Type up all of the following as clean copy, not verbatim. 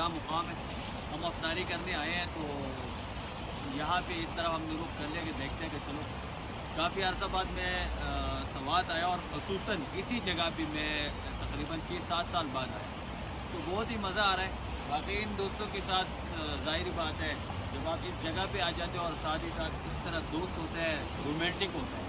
मुकाम है। हम अफ्तारी करने आए हैं तो यहाँ पे इस तरफ हमने रुक कर लिया कि देखते हैं कि चलो काफ़ी अर्सा बाद मैं सवात आया और ख़ुसूसन इसी जगह पे मैं तकरीबन 6-7 साल बाद आया, तो बहुत ही मज़ा आ रहा है। बाकी इन दोस्तों के साथ ज़ाहिर बात है जब आप इस जगह पे आ जाते हो और साथ ही साथ इस तरह दोस्त होते हैं, रोमांटिक होता है।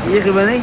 Iya gimana nih?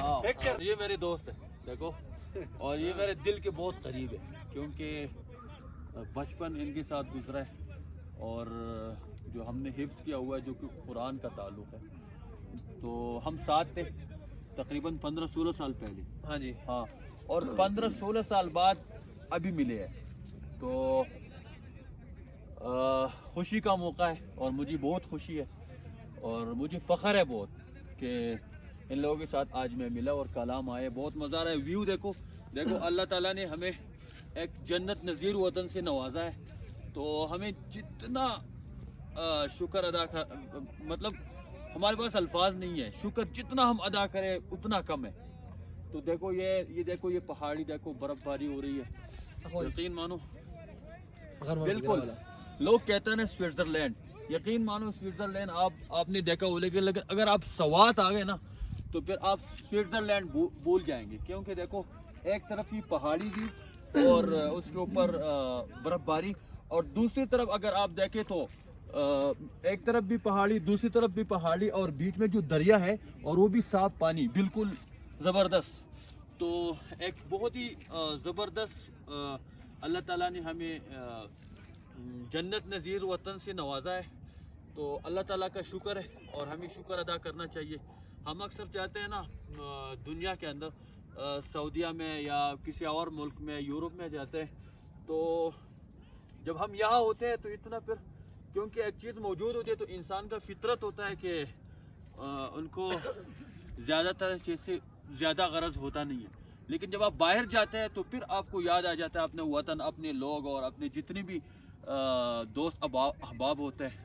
हाँ, ये मेरे दोस्त है देखो, और ये मेरे दिल के बहुत करीब है क्योंकि बचपन इनके साथ गुजरा है और जो हमने हिफ्ज़ किया हुआ है जो कि कुरान का ताल्लुक़ है, तो हम साथ थे तकरीबन 15-16 साल पहले। हाँ जी हाँ, और 15-16 साल बाद अभी मिले हैं, तो खुशी का मौका है और मुझे बहुत खुशी है और मुझे फ़ख्र है बहुत कि इन लोगों के साथ आज मैं मिला और कलाम आए। बहुत मज़ा आ रहा है। व्यू देखो देखो, अल्लाह ताला ने हमें एक जन्नत नज़ीर वतन से नवाजा है, तो हमें जितना शुक्र अदा कर, मतलब हमारे पास अल्फाज नहीं है, शुक्र जितना हम अदा करें उतना कम है। तो देखो ये देखो, ये पहाड़ी देखो, बर्फबारी हो रही है, यकीन मानो बिल्कुल। लोग कहते हैं ना स्विट्ज़रलैंड, यकीन मानो स्विट्ज़रलैंड आपने देखा हो, लेकिन अगर आप सवात आ गए ना तो फिर आप स्विट्ज़रलैंड भूल जाएंगे, क्योंकि देखो एक तरफ ही पहाड़ी थी और उसके ऊपर बर्फबारी, और दूसरी तरफ अगर आप देखें तो एक तरफ भी पहाड़ी, दूसरी तरफ भी पहाड़ी, और बीच में जो दरिया है और वो भी साफ पानी, बिल्कुल ज़बरदस्त। तो एक बहुत ही ज़बरदस्त अल्लाह ताला ने हमें जन्नत नज़ीर वतन से नवाजा है, तो अल्लाह ताला का शुक्र है और हमें शुक्र अदा करना चाहिए। हम अक्सर चाहते हैं ना दुनिया के अंदर सऊदीया में या किसी और मुल्क में, यूरोप में जाते हैं, तो जब हम यहाँ होते हैं तो इतना फिर, क्योंकि एक चीज़ मौजूद होती है तो इंसान का फितरत होता है कि उनको ज़्यादातर चीज़ से ज़्यादा गरज होता नहीं है। लेकिन जब आप बाहर जाते हैं तो फिर आपको याद आ जाता है अपने वतन, अपने लोग और अपने जितने भी दोस्त अहबाब होते हैं।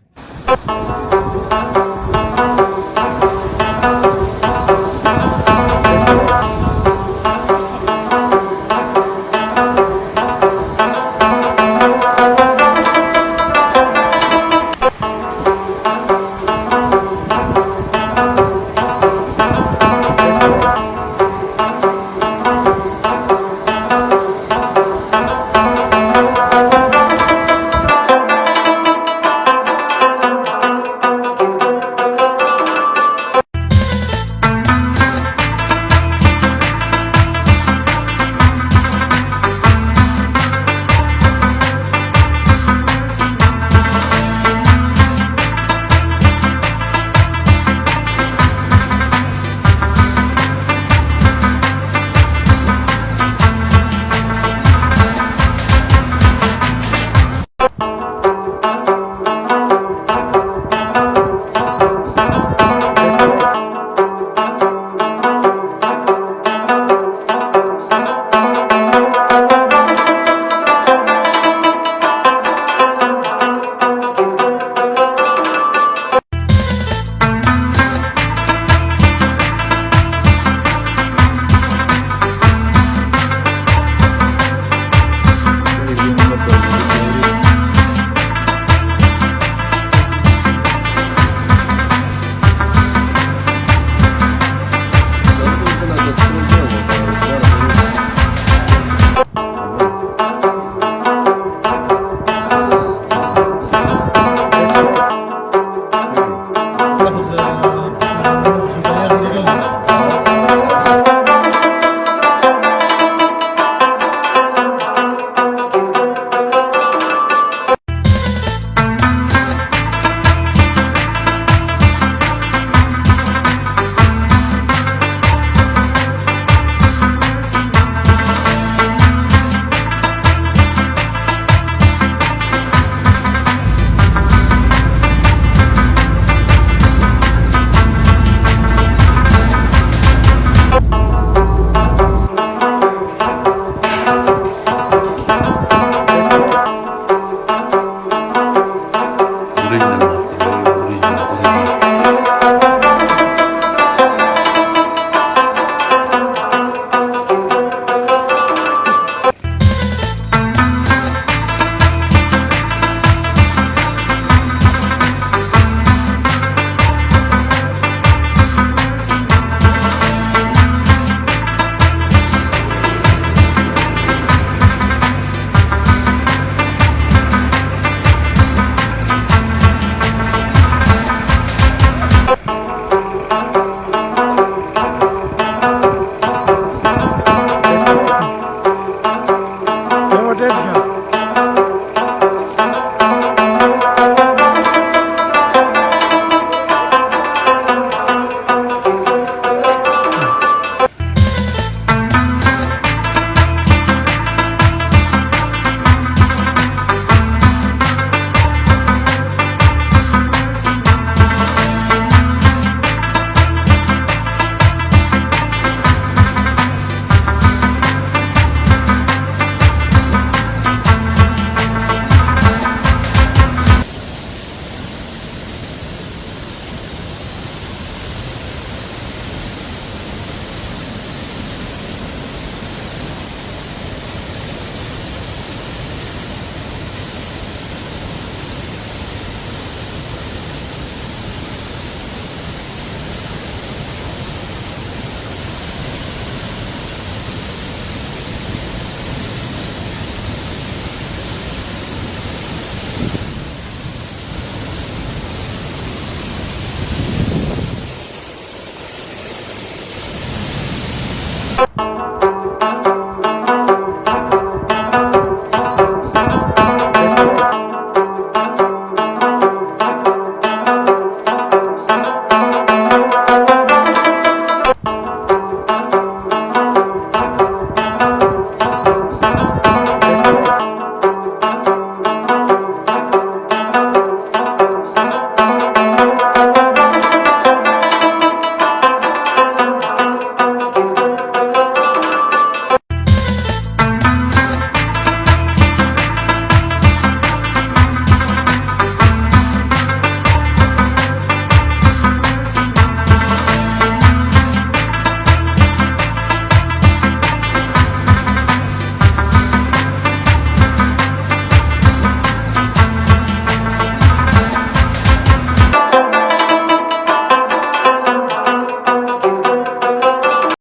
you